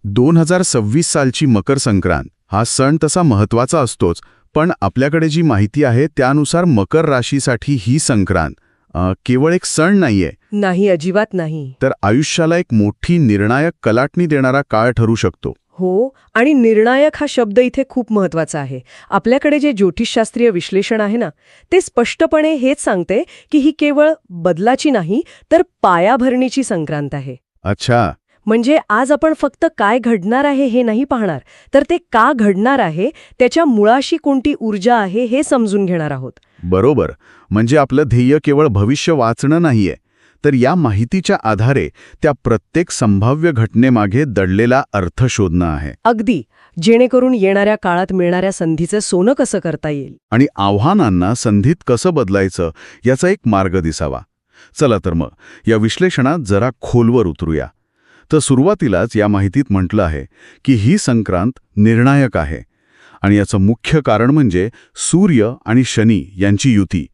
2026 सालची मकर संक्रांत हा सण तसा महत्त्वाचा असतोच, पण आपल्याकडे जी माहिती आहे त्यानुसार मकर राशीसाठी ही संक्रांत केवळ एक सण नाहीये, नाही, अजिबात नाही. तर आयुष्याला एक मोठी निर्णायक कलाटणी देणारा काळ ठरू शकतो. हो, आणि निर्णायक हा शब्द इथे खूप महत्वाचा आहे. आपल्याकडे जे ज्योतिषशास्त्रीय विश्लेषण आहे ना, ते स्पष्टपणे हेच सांगते की ही केवळ बदलाची नाही, तर पायाभरणीची संक्रांत आहे. अच्छा. म्हणजे आज आपण फक्त काय घडणार आहे हे नाही पाहणार, तर ते का घडणार आहे, त्याच्या मुळाशी कोणती ऊर्जा आहे हे समजून घेणार आहोत. बरोबर. म्हणजे आपलं ध्येय केवळ भविष्य वाचणं नाहीये, तर या माहितीच्या आधारे त्या प्रत्येक संभाव्य घटनेमागे दडलेला अर्थ शोधणं आहे. अगदी, जेणेकरून येणाऱ्या काळात मिळणाऱ्या संधीचं सोनं कसं करता येईल. आणि आव्हानांना संधीत कसं बदलायचं याचा एक मार्ग दिसावा. चला तर मग या विश्लेषणात जरा खोलवर उतरूया. तर सुरुवातीलाच या माहितीत म्हटलं आहे की ही संक्रांत निर्णायक आहे, आणि याचं मुख्य कारण म्हणजे सूर्य आणि शनी यांची युती,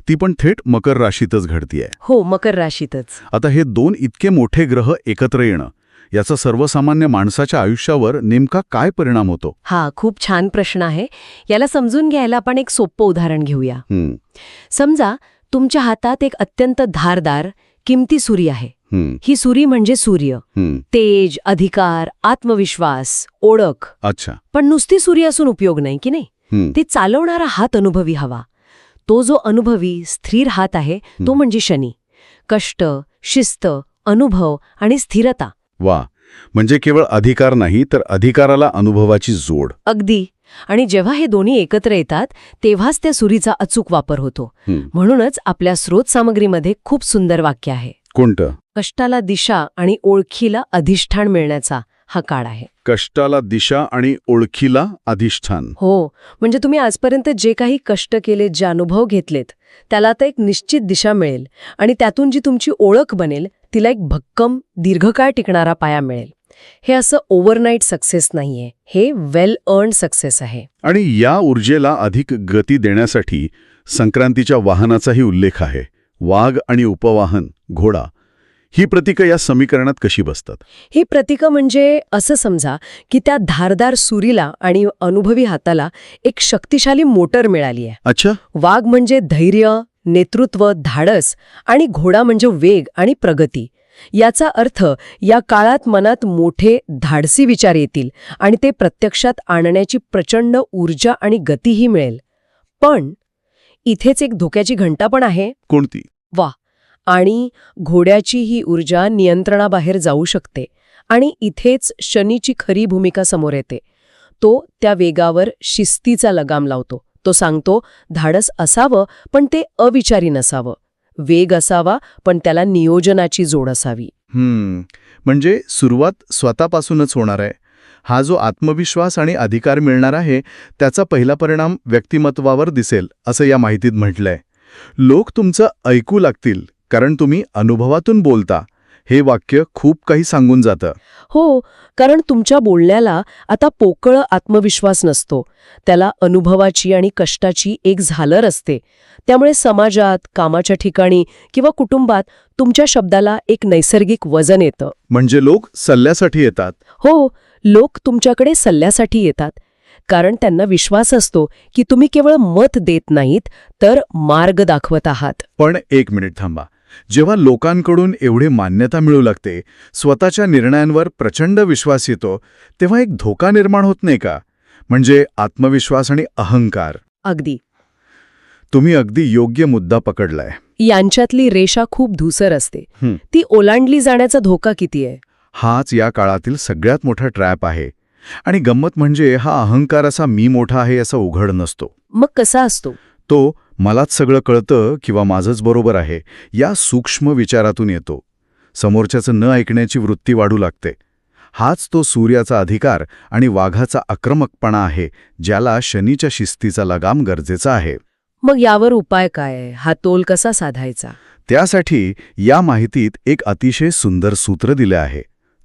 ती पण थेट मकर राशीतच घडतीये. हो, मकर राशीतच. आता हे दोन इतके मोठे ग्रह एकत्र येणं, याचा सर्वसामान्य माणसाच्या आयुष्यावर नेमका काय परिणाम होतो? हा खूप छान प्रश्न आहे. याला समजून घ्यायला आपण एक सोपं उदाहरण घेऊया. समजा तुमच्या हातात एक अत्यंत धारदार, किमती सुरी आहे. ही सुरी म्हणजे सूर्य. तेज, अधिकार, आत्मविश्वास, ओळख. अच्छा. पण नुसती सुरी असून उपयोग नाही, की नाही? ती चालवणारा हात अनुभवी हवा. तो जो अनुभवी, स्थिर हात आहे तो म्हणजे शनी. कष्ट, शिस्त, अनुभव आणि स्थिरता. वा, म्हणजे केवळ अधिकार नाही, तर अधिकाराला अनुभवाची जोड. अगदी. आणि जेव्हा हे दोन्ही एकत्र येतात तेव्हाच त्या सुरीचा अचूक वापर होतो. म्हणूनच आपल्या स्रोत सामग्रीमध्ये खूप सुंदर वाक्य आहे. कोणतं? कष्टाला दिशा आणि ओळखीला अधिष्ठान मिळण्याचा हा काळ आहे. कष्टाला दिशा आणि ओळखीला अधिष्ठान. हो, म्हणजे तुम्ही आजपर्यंत जे काही कष्ट केले, जे अनुभव घेतलेत, त्याला आता एक निश्चित दिशा मिळेल, आणि त्यातून जी तुमची ओळख बनेल तिला एक भक्कम, दीर्घकाळ टिकणारा पाया मिळेल. हे असं ओव्हरनाईट सक्सेस नाहीये, हे वेल अर्न्ड सक्सेस आहे. आणि या ऊर्जेला अधिक गती देण्यासाठी संक्रांतीच्या वाहनाचाही उल्लेख आहे. वाघ आणि उपवाहन, घोडा. ही प्रतीकं या समीकरणात कशी बसतात? ही प्रतीकं म्हणजे असं समजा की त्या धारदार सुरीला आणि अनुभवी हाताला एक शक्तिशाली मोटर मिळाली आहे. अच्छा. वाघ म्हणजे धैर्य, नेतृत्व, धाडस, आणि घोडा म्हणजे वेग आणि प्रगती. याचा अर्थ या काळात मनात मोठे, धाडसी विचार येतील आणि ते प्रत्यक्षात आणण्याची प्रचंड ऊर्जा आणि गतीही मिळेल. पण इथेच एक धोक्याची घंटा पण आहे. कोणती? आणि घोड्याची ही ऊर्जा नियंत्रणाबाहेर जाऊ शकते, आणि इथेच शनीची खरी भूमिका समोर येते. तो त्या वेगावर शिस्तीचा लगाम लावतो. तो सांगतो, धाडस असावं पण ते अविचारी नसावं, वेग असावा पण त्याला नियोजनाची जोड असावी. म्हणजे सुरुवात स्वतःपासूनच होणार आहे. हा जो आत्मविश्वास आणि अधिकार मिळणार आहे त्याचा पहिला परिणाम व्यक्तिमत्वावर दिसेल, असं या माहितीत म्हटलंय. लोक तुमचं ऐकू लागतील कारण तुम्ही अनुभवातून बोलता. हे वाक्य खूप काही सांगून जातं. हो, कारण तुमच्या बोलण्याला आता पोकळ आत्मविश्वास नसतो, त्याला अनुभवाची आणि कष्टाची एक झालर असते. त्यामुळे समाजात, कामाच्या ठिकाणी किंवा कुटुंबात तुमच्या शब्दाला एक नैसर्गिक वजन येतं. म्हणजे लोक सल्ल्यासाठी येतात. हो, लोक तुमच्याकडे सल्ल्यासाठी येतात, कारण त्यांना विश्वास असतो की तुम्ही केवळ मत देत नाहीत, तर मार्ग दाखवत आहात. पण एक मिनिट थांबा. जेव्हा लोकांकडून एवढे मान्यता मिळू लागते, स्वतःच्या निर्णयांवर प्रचंड विश्वास येतो, तेव्हा एक धोका निर्माण होत नाही का? म्हणजे आत्मविश्वास आणि अहंकार. अगदी. तुम्ही अगदी योग्य मुद्दा पकडलाय. यांच्यातली रेषा खूप धूसर असते. ती ओलांडली जाण्याचा धोका किती आहे? हाच या काळातील सगळ्यात मोठा ट्रॅप आहे. आणि गंमत म्हणजे हा अहंकार असा मी मोठा आहे असा उघड नसतो. मग कसा असतो? तो मलाच सगळं कळतं किंवा माझंच बरोबर आहे या सूक्ष्म विचारातून येतो. समोरच्याचं न ऐकण्याची वृत्ती वाढू लागते. हाच तो सूर्याचा अधिकार आणि वाघाचा आक्रमकपणा आहे, ज्याला शनीच्या शिस्तीचा लगाम गरजेचा आहे. मग यावर उपाय काय आहे? हा तोल कसा साधायचा? त्यासाठी या माहितीत एक अतिशय सुंदर सूत्र दिले आहे.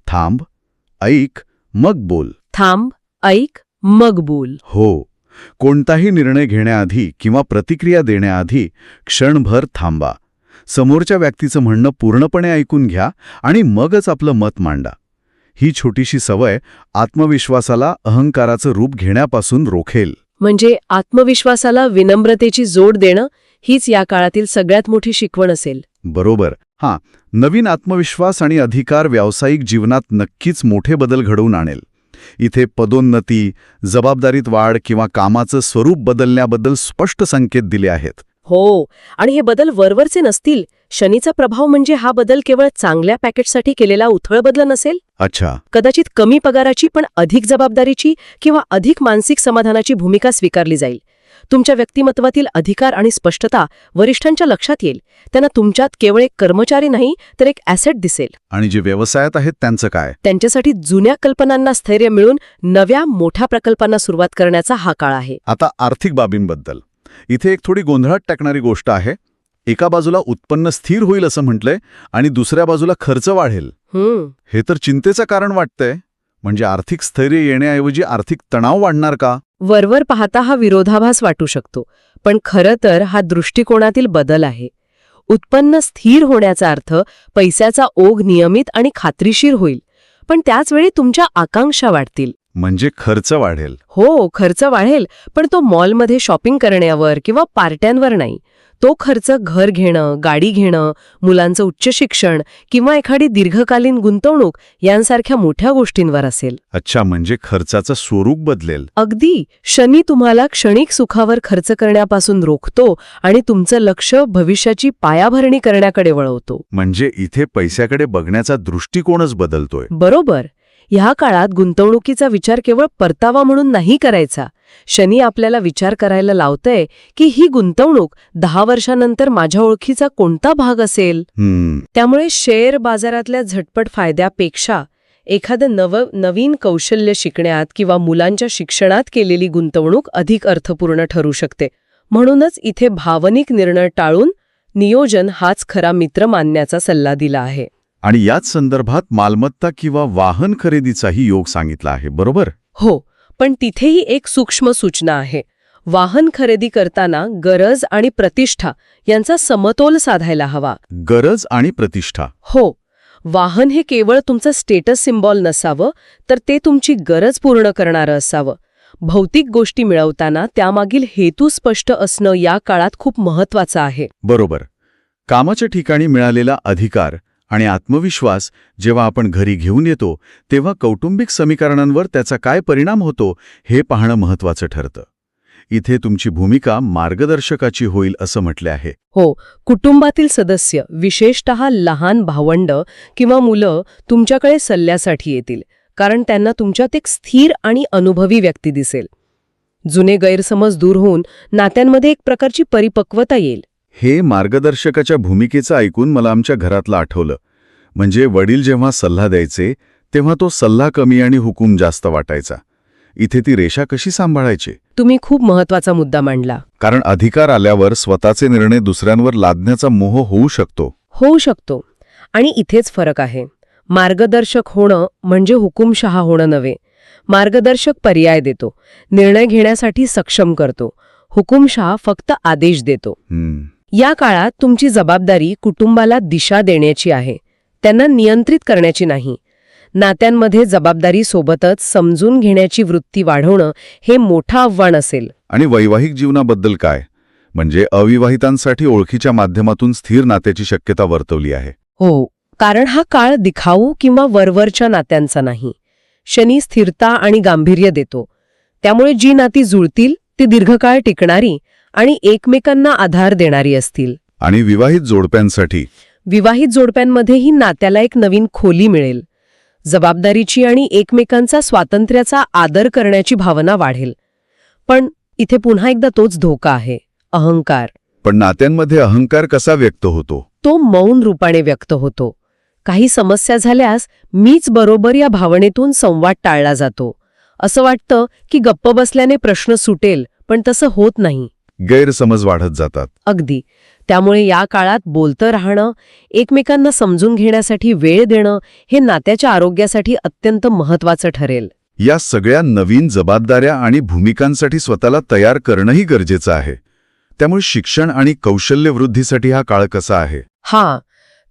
थांब, ऐक, मग बोल. थांब, ऐक, मग बोल. हो, कोणताही निर्णय घेण्याआधी किंवा प्रतिक्रिया देण्याआधी क्षणभर थांबा. समोरच्या व्यक्तीचं म्हणणं पूर्णपणे ऐकून घ्या आणि मगच आपलं मत मांडा. ही छोटीशी सवय आत्मविश्वासाला अहंकाराचं रूप घेण्यापासून रोखेल. म्हणजे आत्मविश्वासाला विनम्रतेची जोड देणं हीच या काळातील सगळ्यात मोठी शिकवण असेल. बरोबर. हां, नवीन आत्मविश्वास आणि अधिकार व्यावसायिक जीवनात नक्कीच मोठे बदल घडवून आणेल. इथे पदोन्नती, जबाबदारीत वाढ किंवा कामाचं स्वरूप बदलण्याबद्दल स्पष्ट संकेत दिले आहेत. हो, आणि हे बदल वरवरचे नसतील. शनीचा प्रभाव म्हणजे हा बदल केवळ चांगल्या पॅकेजसाठी केलेला उथळ बदल नसेल. अच्छा. कदाचित कमी पगाराची पण अधिक जबाबदारीची किंवा अधिक मानसिक समाधानाची भूमिका स्वीकारली जाईल. तुमच्या व्यक्तिमत्वातील अधिकार आणि स्पष्टता वरिष्ठांच्या लक्षात येईल. त्यांना तुमच्यात केवळ एक कर्मचारी नाही तर एक ॲसेट दिसेल. आणि जे व्यवसायात आहेत त्यांचं काय? त्यांच्यासाठी जुन्या कल्पनांना स्थैर्य मिळून नव्या मोठ्या प्रकल्पांना सुरुवात करण्याचा हा काळ आहे. आता आर्थिक बाबींबद्दल इथे एक थोडी गोंधळात टाकणारी गोष्ट आहे. एका बाजूला उत्पन्न स्थिर होईल असं म्हटलंय आणि दुसऱ्या बाजूला खर्च वाढेल. हे तर चिंतेचं कारण वाटतंय. म्हणजे आर्थिक स्थैर्य येण्याऐवजी आर्थिक तणाव वाढणार का? वरवर पाहता हा विरोधाभास वाटू शकतो, पण खरं तर हा दृष्टिकोनातील बदल आहे. उत्पन्न स्थिर होण्याचा अर्थ पैशाचा ओघ नियमित आणि खात्रीशीर होईल, पण त्याचवेळी तुमच्या आकांक्षा वाढतील. म्हणजे खर्च वाढेल. हो, खर्च वाढेल, पण तो मॉलमध्ये शॉपिंग करण्यावर किंवा पार्ट्यांवर नाही. तो खर्च घर घेणं, गाडी घेणं, मुलांचं उच्च शिक्षण किंवा एखादी दीर्घकालीन गुंतवणूक यांसारख्या मोठ्या गोष्टींवर असेल. अच्छा, म्हणजे खर्चाचं स्वरूप बदलेल. अगदी. शनी तुम्हाला क्षणिक सुखावर खर्च करण्यापासून रोखतो आणि तुमचं लक्ष भविष्याची पायाभरणी करण्याकडे वळवतो. म्हणजे इथे पैशाकडे बघण्याचा दृष्टिकोनच बदलतोय. बरोबर. ह्या काळात गुंतवणुकीचा विचार केवळ परतावा म्हणून नाही करायचा. शनी आपल्याला विचार करायला लावतंय की ही गुंतवणूक 10 वर्षांनंतर माझ्या ओळखीचा कोणता भाग असेल. त्यामुळे शेअर बाजारातल्या झटपट फायद्यापेक्षा एखादं नवीन कौशल्य शिकण्यात किंवा मुलांच्या शिक्षणात केलेली गुंतवणूक अधिक अर्थपूर्ण ठरू शकते. म्हणूनच इथे भावनिक निर्णय टाळून नियोजन हाच खरा मित्र मानण्याचा सल्ला दिला आहे. आणि याच संदर्भात मालमत्ता किंवा वाहन खरेदीचाही योग सांगितला आहे, बरोबर? हो, पण तिथेही एक सूक्ष्म सूचना आहे. वाहन खरेदी करताना गरज आणि प्रतिष्ठा यांचा समतोल साधायला हवा. गरज आणि प्रतिष्ठा. हो, वाहन हे केवळ तुमचं स्टेटस सिम्बॉल नसावं, तर ते तुमची गरज पूर्ण करणारं असावं. भौतिक गोष्टी मिळवताना त्यामागील हेतू स्पष्ट असणं या काळात खूप महत्वाचं आहे. बरोबर. कामाच्या ठिकाणी मिळालेला अधिकार आणि आत्मविश्वास जेव्हा आपण घरी घेऊन येतो तेव्हा कौटुंबिक समीकरणांवर त्याचा काय परिणाम होतो हे पाहणं महत्वाचं ठरतं. इथे तुमची भूमिका मार्गदर्शकाची होईल असं म्हटले आहे. हो, कुटुंबातील सदस्य, विशेषतः लहान भावंड किंवा मुलं तुमच्याकडे सल्ल्यासाठी येतील, कारण त्यांना तुमच्यात एक स्थिर आणि अनुभवी व्यक्ती दिसेल. जुने गैरसमज दूर होऊन नात्यांमध्ये एक प्रकारची परिपक्वता येईल. हे मार्गदर्शकाच्या भूमिकेचं ऐकून मला आमच्या घरातलं आठवलं. म्हणजे वडील जेव्हा सल्ला द्यायचे तेव्हा तो सल्ला कमी आणि हुकूम जास्त वाटायचा. इथे ती रेषा कशी सांभाळायची? तुम्ही खूप महत्वाचा मुद्दा मांडला. कारण अधिकार आल्यावर स्वतःचे निर्णय दुसऱ्यांवर लादण्याचा मोह होऊ शकतो. आणि इथेच फरक आहे. मार्गदर्शक होणं म्हणजे हुकुमशहा होणं नव्हे. मार्गदर्शक पर्याय देतो, निर्णय घेण्यासाठी सक्षम करतो. हुकुमशहा फक्त आदेश देतो. या काळात तुमची जबाबदारी कुटुंबाला दिशा देण्याची आहे, त्यांना नियंत्रित करण्याची नाही. नात्यांमध्ये जबाबदारी सोबतच समजून घेण्याची वृत्ती वाढवणं हे मोठं आव्हान असेल. आणि वैवाहिक जीवनाबद्दल काय? म्हणजे अविवाहितांसाठी ओळखीच्या माध्यमातून स्थिर नात्याची शक्यता वर्तवली आहे. हो, कारण हा काळ दिखाऊ किंवा वरवरच्या नात्यांचा नाही. शनी स्थिरता आणि गांभीर्य देतो. त्यामुळे जी नाती जुळतील ती दीर्घकाळ टिकणारी आणि एकमेकांना आधार देणारी असतील. आणि विवाहित जोडप्यांमध्येही नात्याला एक नवीन खोली मिळेल. जबाबदारीची आणि एकमेकांचा स्वातंत्र्याचा आदर करण्याची भावना वाढेल. पण इथे पुन्हा एकदा तोच धोका आहे, अहंकार. पण नात्यांमध्ये अहंकार कसा व्यक्त होतो? तो मौन रूपाने व्यक्त होतो. काही समस्या झाल्यास मीच बरोबर या भावनेतून संवाद टाळला जातो. असं वाटतं की गप्प बसल्याने प्रश्न सुटेल, पण तसं होत नाही. गैरसमज वाढत जातात. अगदी. त्यामुळे या काळात बोलतं राहणं, एकमेकांना समजून घेण्यासाठी वेळ देणं हे नात्याच्या आरोग्यासाठी अत्यंत महत्वाचं ठरेल. या सगळ्या नवीन जबाबदाऱ्या आणि भूमिकांसाठी स्वतःला तयार करणंही गरजेचं आहे. त्यामुळे शिक्षण आणि कौशल्य वृद्धीसाठी हा काळ कसा आहे?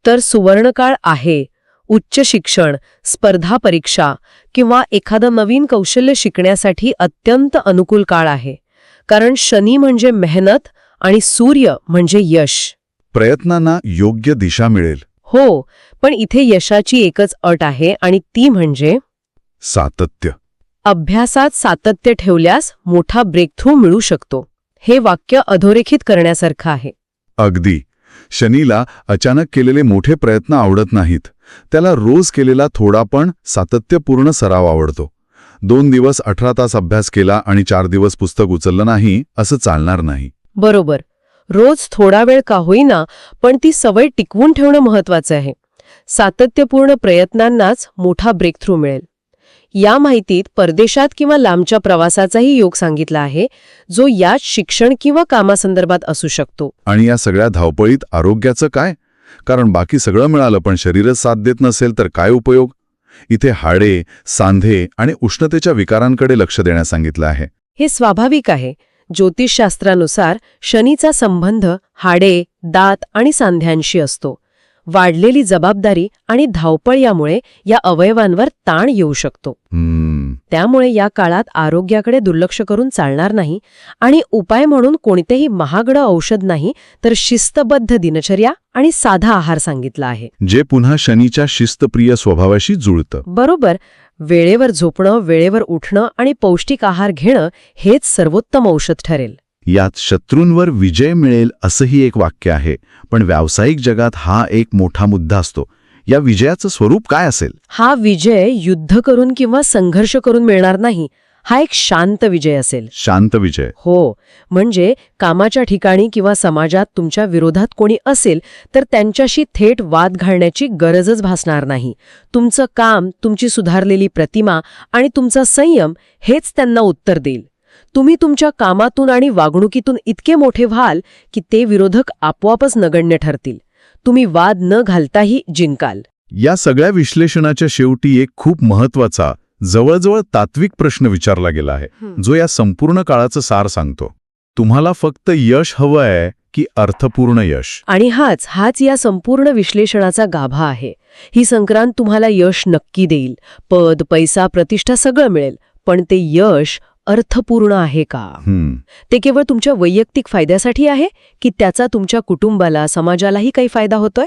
तर सुवर्णकाळ आहे. उच्च शिक्षण, स्पर्धा परीक्षा किंवा एखादं नवीन कौशल्य शिकण्यासाठी अत्यंत अनुकूल काळ आहे. कारण शनी म्हणजे मेहनत आणि सूर्य म्हणजे यश. प्रयत्नांना योग्य दिशा मिळेल. हो, पण इथे यशाची एकच अट आहे आणि ती म्हणजे सातत्य. अभ्यासात सातत्य ठेवल्यास मोठा ब्रेकथ्रू मिळू शकतो. हे वाक्य अधोरेखित करण्यासारखं आहे. अगदी. शनीला अचानक केलेले मोठे प्रयत्न आवडत नाहीत. त्याला रोज केलेला थोडा पण सातत्यपूर्ण सराव आवडतो. 2 दिवस 18 तास अभ्यास केला आणि 4 दिवस पुस्तक उचललं नाही असं चालणार नाही. बरोबर. रोज थोडा वेळ का होईना, पण ती सवय टिकवून ठेवणं महत्वाचं आहे. सातत्यपूर्ण प्रयत्नांनाच मोठा ब्रेकथ्रू मिळेल. या माहितीत परदेशात किंवा लांबच्या प्रवासाचाही योग सांगितला आहे, जो याच शिक्षण किंवा कामासंदर्भात असू शकतो. आणि या सगळ्या धावपळीत आरोग्याचं काय? कारण बाकी सगळं मिळालं पण शरीरच साथ देत नसेल तर काय उपयोग? इथे हाडे, सांधे आणि उष्णतेच्या विकारांकडे लक्ष देण्यास सांगितलं आहे. हे स्वाभाविक आहे. ज्योतिषशास्त्रानुसार शनीचा संबंध हाडे, दात आणि सांध्यांशी असतो. वाढलेली जबाबदारी आणि धावपळ यामुळे या अवयवांवर ताण येऊ शकतो. त्यामुळे या काळात आरोग्याकडे दुर्लक्ष करून चालणार नाही आणि उपाय म्हणून कोणतेही महागडं औषध नाही, तर शिस्तबद्ध दिनचर्या आणि साधा आहार सांगितला आहे. जे पुन्हा शनीच्या शिस्तप्रिय स्वभावाशी जुळतं. बरोबर. वेळेवर झोपणं, वेळेवर उठणं आणि पौष्टिक आहार घेणं हेच सर्वोत्तम औषध ठरेल. यात शत्रूंवर विजय मिळेल असंही एक वाक्य आहे. पण व्यावसायिक जगात हा एक मोठा मुद्दा असतो. या विजयाचं स्वरूप काय असेल? हा विजय युद्ध करून किंवा संघर्ष करून मिळणार नाही. हा एक शांत विजय असेल. शांत विजय. हो, म्हणजे कामाच्या ठिकाणी किंवा समाजात तुमच्या विरोधात कोणी असेल तर त्यांच्याशी थेट वाद घालण्याची गरजच भासणार नाही. तुमचं काम, तुमची सुधारलेली प्रतिमा आणि तुमचा संयम हेच त्यांना उत्तर देईल. तुम्ही तुमच्या कामातून आणि वागणुकीतून इतके मोठे व्हाल की ते विरोधक आपोआपच नगण्य ठरतील. तुम्ही वाद न घालताही जिंकाल. या सगळ्या विश्लेषणाच्या शेवटी एक खूप महत्वाचा, जवळजवळ तात्विक प्रश्न विचारला गेला आहे, जो या संपूर्ण काळाचं सार सांगतो. तुम्हाला फक्त यश हवं आहे की अर्थपूर्ण यश? आणि हाच या संपूर्ण विश्लेषणाचा गाभा आहे. ही संक्रांत तुम्हाला यश नक्की देईल. पद, पैसा, प्रतिष्ठा सगळं मिळेल. पण ते यश अर्थपूर्ण आहे का? ते केवळ तुमच्या वैयक्तिक फायद्यासाठी आहे की त्याचा तुमच्या कुटुंबाला, समाजालाही काही फायदा होतोय?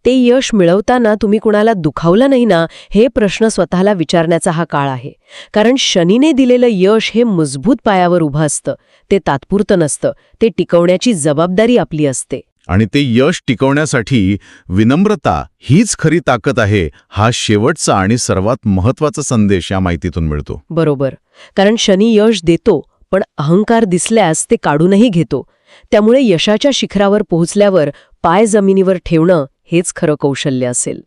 ते यश मिळवताना तुम्ही कुणाला दुखावलं नाही ना, हे प्रश्न स्वतःला विचारण्याचा हा काळ आहे. कारण शनीने दिलेलं यश हे मजबूत पायावर उभं असतं. ते तात्पुरतं नसतं. ते टिकवण्याची जबाबदारी आपली असते. आणि ते यश टिकवण्यासाठी विनम्रता हीच खरी ताकद आहे, हा शेवटचा आणि सर्वात महत्वाचा संदेश या माहितीतून मिळतो. बरोबर. कारण शनी यश देतो, पण अहंकार दिसल्यास ते काढूनही घेतो. त्यामुळे यशाच्या शिखरावर पोहोचल्यावर पाय जमिनीवर ठेवणं हेच खरं कौशल्य असेल.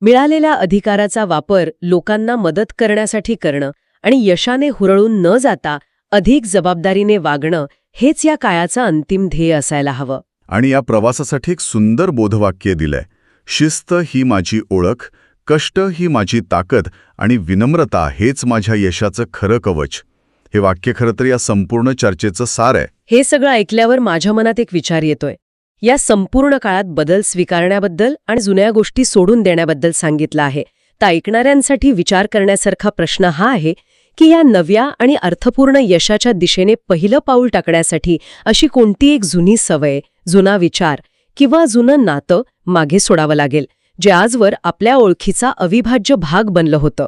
मिळालेल्या अधिकाराचा वापर लोकांना मदत करण्यासाठी करणं आणि यशाने हुरळून न जाता अधिक जबाबदारीने वागणं हेच या काळाचं अंतिम ध्येय असायला हवं. आणि या प्रवासासाठी एक सुंदर बोधवाक्य दिलंय. शिस्त ही माझी ओळख, कष्ट ही माझी ताकद आणि विनम्रता हेच माझ्या यशाचं खरं कवच. हे वाक्य खरं तर या संपूर्ण चर्चेचं सार आहे. हे सगळं ऐकल्यावर माझ्या मनात एक विचार येतोय. या संपूर्ण काळात बदल स्वीकारण्याबद्दल आणि जुन्या गोष्टी सोडून देण्याबद्दल सांगितलं आहे. तर ऐकणाऱ्यांसाठी विचार करण्यासारखा प्रश्न हा आहे की या नव्या आणि अर्थपूर्ण यशाच्या दिशेने पहिलं पाऊल टाकण्यासाठी अशी कोणती एक जुनी सवय, जुना विचार किंवा जुनं नातं मागे सोडावं लागेल, जे आजवर आपल्या ओळखीचा अविभाज्य भाग बनलं होतं.